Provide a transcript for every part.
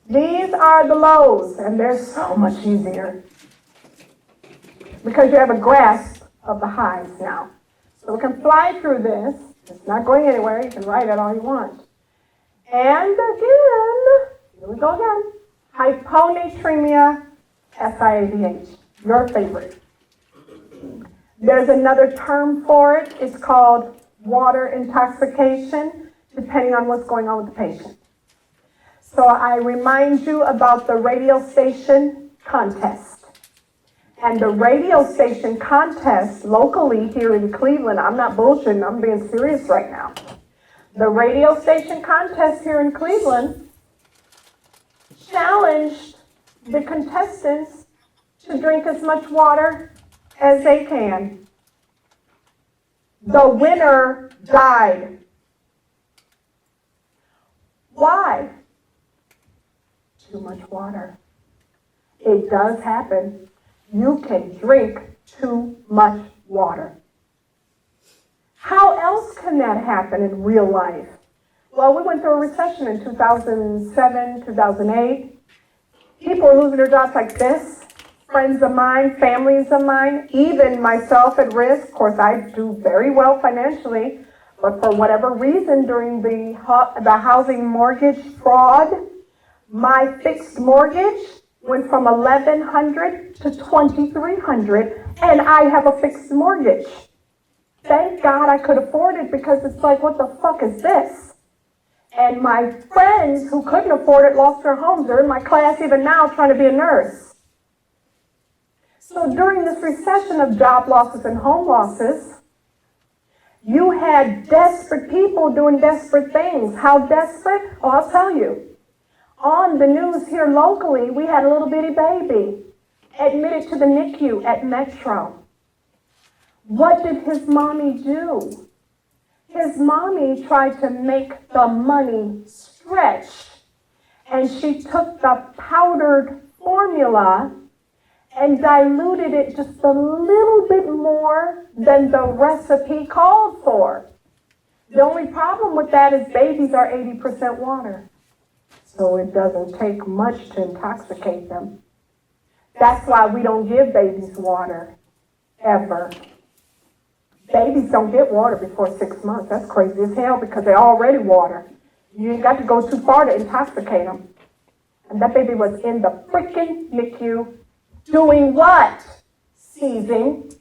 These are the lows, and they're so much easier because you have a grasp of the highs now. So we can fly through this. It's not going anywhere. You can write it all you want. And again, here we go again. Hyponatremia, SIADH, your favorite. There's another term for it. It's called water intoxication, depending on what's going on with the patient. So I remind you about the radio station contest. And the radio station contest locally here in Cleveland, I'm not bullshitting, I'm being serious right now. The radio station contest here in Cleveland challenged the contestants to drink as much water as they can. The winner died. Why? Too much water. It does happen. You can drink too much water. How else can that happen in real life? Well, we went through a recession in 2007, 2008. People were losing their jobs like this. Friends of mine, families of mine, even myself at risk. Of course, I do very well financially, but for whatever reason, during the housing mortgage fraud, my fixed mortgage went from $1,100 to $2,300, and I have a fixed mortgage. Thank God I could afford it, because it's like, what the fuck is this? And my friends who couldn't afford it lost their homes. They're in my class even now trying to be a nurse. So during this recession of job losses and home losses, you had desperate people doing desperate things. How desperate? Oh, I'll tell you. On the news here locally, we had a little bitty baby admitted to the NICU at Metro. What did his mommy do? His mommy tried to make the money stretch, and she took the powdered formula and diluted it just a little bit more than the recipe called for. The only problem with that is babies are 80% water. So it doesn't take much to intoxicate them. That's why we don't give babies water, ever. Babies don't get water before 6 months. That's crazy as hell, because they're already water. You ain't got to go too far to intoxicate them. And that baby was in the freaking NICU doing what? Seizing.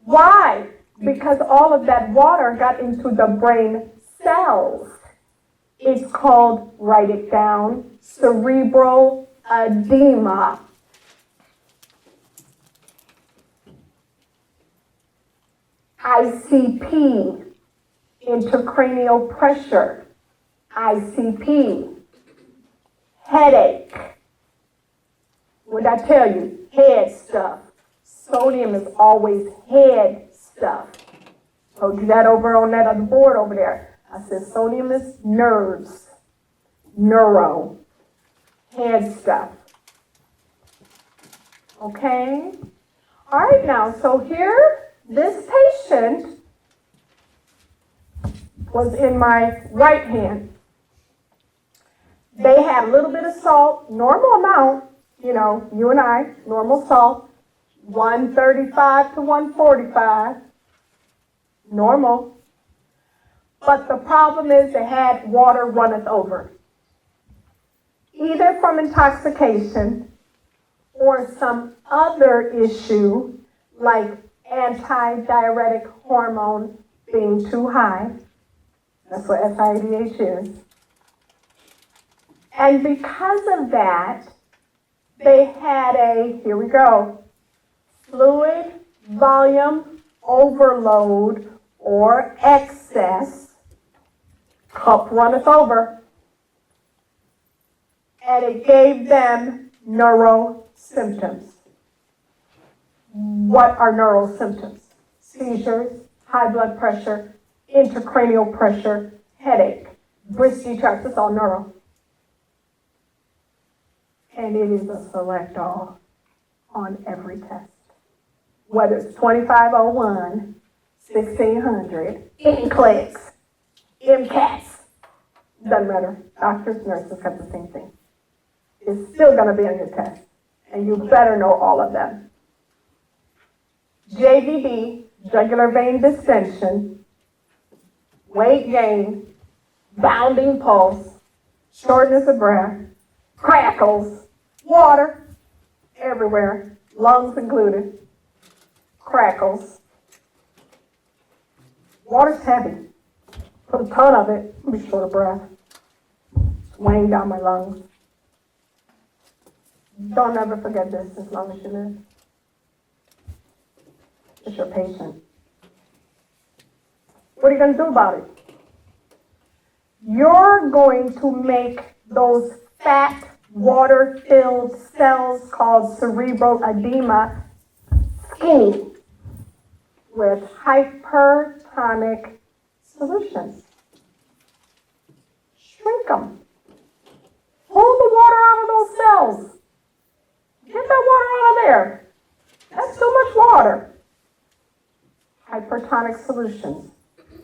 Why? Because all of that water got into the brain cells. It's called, write it down, cerebral edema. ICP, intracranial pressure. ICP, headache. What did I tell you? Head stuff. Sodium is always head stuff. Told you that over on that other board over there. I said sodium is nerves, neuro, head stuff. Okay? All right, now, so here, this patient was in my right hand. They had a little bit of salt, normal amount, you know, you and I, normal salt, 135 to 145, normal. But the problem is they had water runneth over, either from intoxication or some other issue like anti-diuretic hormone being too high. That's what SIADH is. And because of that, they had a, here we go, fluid volume overload or excess. Cup runneth over. And it gave them neuro symptoms. What are neural symptoms? Seizures, high blood pressure, intracranial pressure, headache, Bristol charts. It's all neuro. And it is a select all on every test. Whether it's 2501, 1600, NCLEX, MCATs, doesn't matter. Doctors, nurses have the same thing. is still going to be on your test. And you better know all of them. JVD, jugular vein distension, weight gain, bounding pulse, shortness of breath, crackles, water everywhere, lungs included, crackles. Water's heavy. Put a ton of it, I'll be short of breath. It's weighing down my lungs. Don't ever forget this as long as you live. It's your patient. What are you going to do about it? You're going to make those fat, water-filled cells called cerebral edema skinny with hypertonic solutions. Shrink them. Pull the water out of those cells. Get that water out of there. That's too much water. Hypertonic solutions.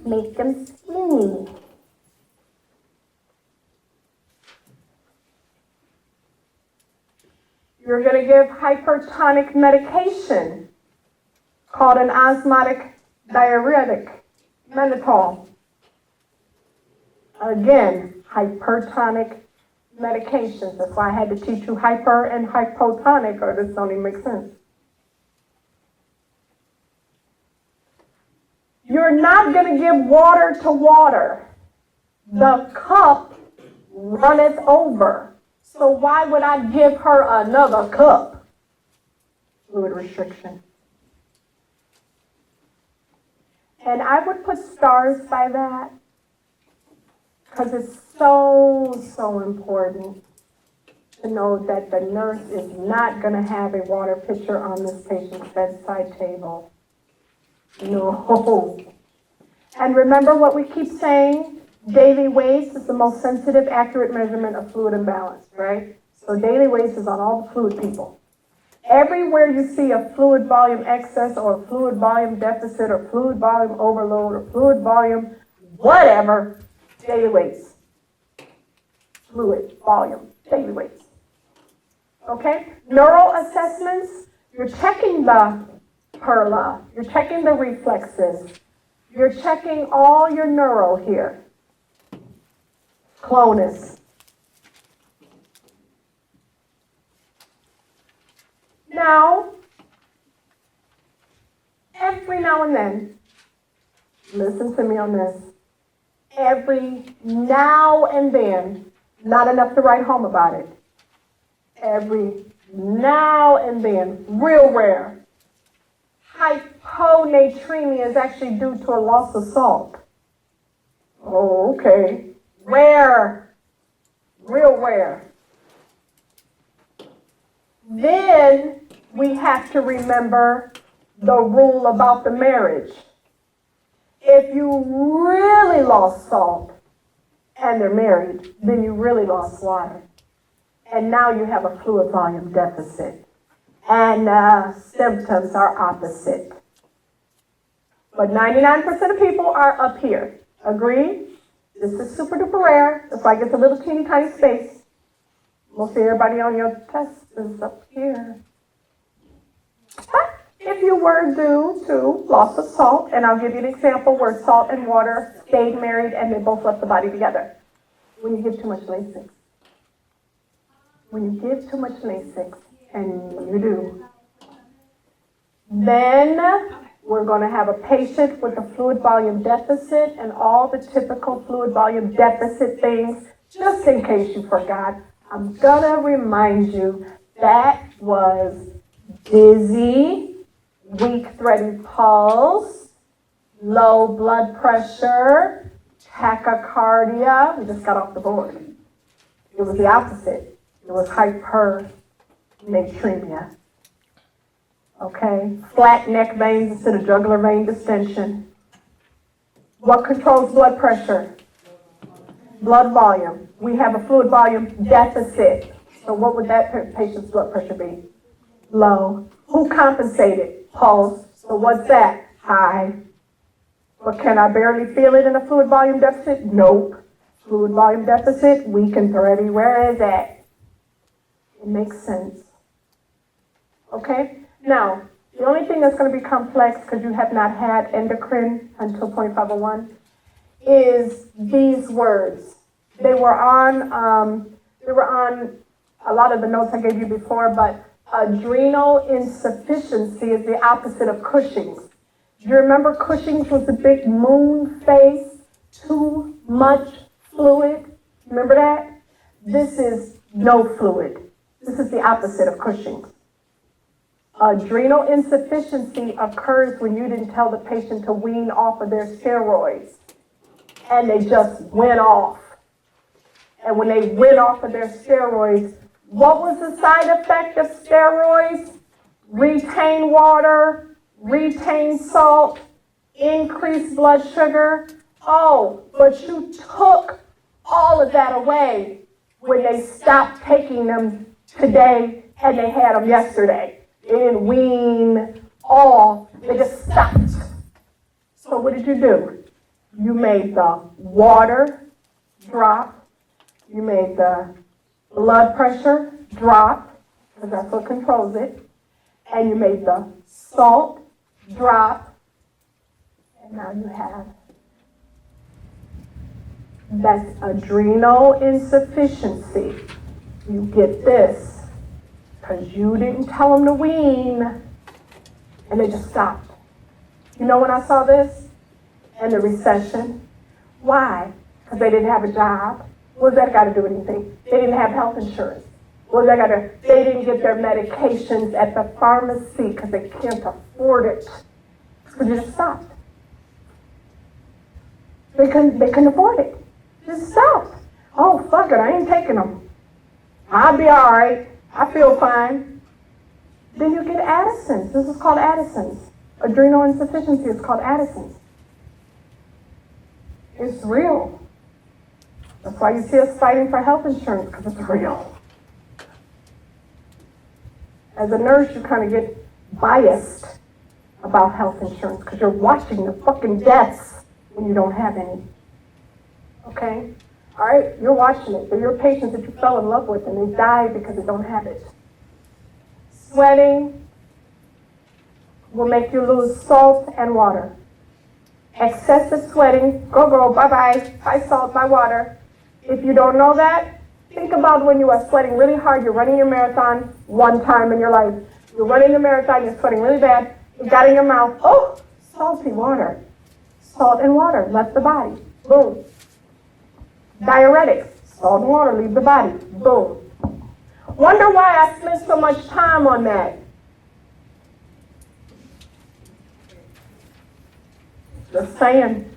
Make them skinny. You're going to give hypertonic medication called an osmotic diuretic, mannitol. Again, hypertonic medications. That's why I had to teach you hyper and hypotonic, or this don't even make sense. You're not going to give water to water. The cup runneth over. So why would I give her another cup? Fluid restriction. And I would put stars by that because it's so important to know that the nurse is not going to have a water pitcher on this patient's bedside table. No. And remember what we keep saying? Daily waste is the most sensitive, accurate measurement of fluid imbalance, right? So daily waste is on all the fluid people. Everywhere you see a fluid volume excess or fluid volume deficit or fluid volume overload or fluid volume whatever, daily waste. Fluid volume, daily waste. Okay? Neural assessments, you're checking the perla, you're checking the reflexes, you're checking all your neural here. Clonus. Now, every now and then, listen to me on this, every now and then, not enough to write home about it, every now and then, real rare, hyponatremia is actually due to a loss of salt. Oh, okay. Rare, real rare. Then we have to remember the rule about the marriage. If you really lost salt and they're married, then you really lost water. And now you have a fluid volume deficit. And symptoms are opposite. But 99% of people are up here. Agree? This is super duper rare. That's why it gets a little teeny tiny space. Mostly everybody on your test is up here. But if you were due to loss of salt, and I'll give you an example where salt and water stayed married and they both left the body together. When you give too much Lasix. When you give too much Lasix, and you do, then we're going to have a patient with a fluid volume deficit and all the typical fluid volume deficit things. Just in case you forgot, I'm going to remind you that was dizzy, weak threaded pulse, low blood pressure, tachycardia. We just got off the board. It was the opposite. It was hyponatremia. Okay, flat neck veins instead of jugular vein distension. What controls blood pressure? Blood volume. We have a fluid volume deficit. So what would that patient's blood pressure be? Low. Who compensated? Pulse. So what's that? High. But can I barely feel it in a fluid volume deficit? Nope. Fluid volume deficit, weak and thready. Where is that? It makes sense. Okay? Now, the only thing that's going to be complex, because you have not had endocrine until 0.501, is these words. They were on a lot of the notes I gave you before, but adrenal insufficiency is the opposite of Cushing's. Do you remember Cushing's was the big moon face, too much fluid? Remember that? This is no fluid. This is the opposite of Cushing's. Adrenal insufficiency occurs when you didn't tell the patient to wean off of their steroids, and they just went off. And when they went off of their steroids, what was the side effect of steroids? Retain water, retain salt, increase blood sugar. Oh, but you took all of that away when they stopped taking them today and they had them yesterday. They didn't wean off, they just stopped. So what did you do? You made the water drop, you made the blood pressure drop, because that's what controls it, and you made the salt drop, and now you have, that's adrenal insufficiency. You get this, because you didn't tell them to wean, and they just stopped. You know when I saw this? In the recession. Why? Because they didn't have a job. What's that got to do with anything? They didn't have health insurance. What's that got to? They didn't get their medications at the pharmacy because they can't afford it. So they just stopped. They couldn't afford it. Just stopped. Oh, fuck it, I ain't taking them. I'll be all right. I feel fine. Then you get Addison's. This is called Addison's. Adrenal insufficiency is called Addison's. It's real. That's why you see us fighting for health insurance, because it's real. As a nurse, you kind of get biased about health insurance because you're watching the fucking deaths when you don't have any. Okay? All right? You're watching it. They're your patients that you fell in love with and they died because they don't have it. Sweating will make you lose salt and water. Excessive sweating, go, bye-bye, bye salt, bye water. If you don't know that, think about when you are sweating really hard, you're running your marathon one time in your life. You're running the marathon, you're sweating really bad, you got in your mouth, oh, salty water. Salt and water left the body, boom. Diuretics, salt and water leave the body, boom. Wonder why I spent so much time on that. Just saying.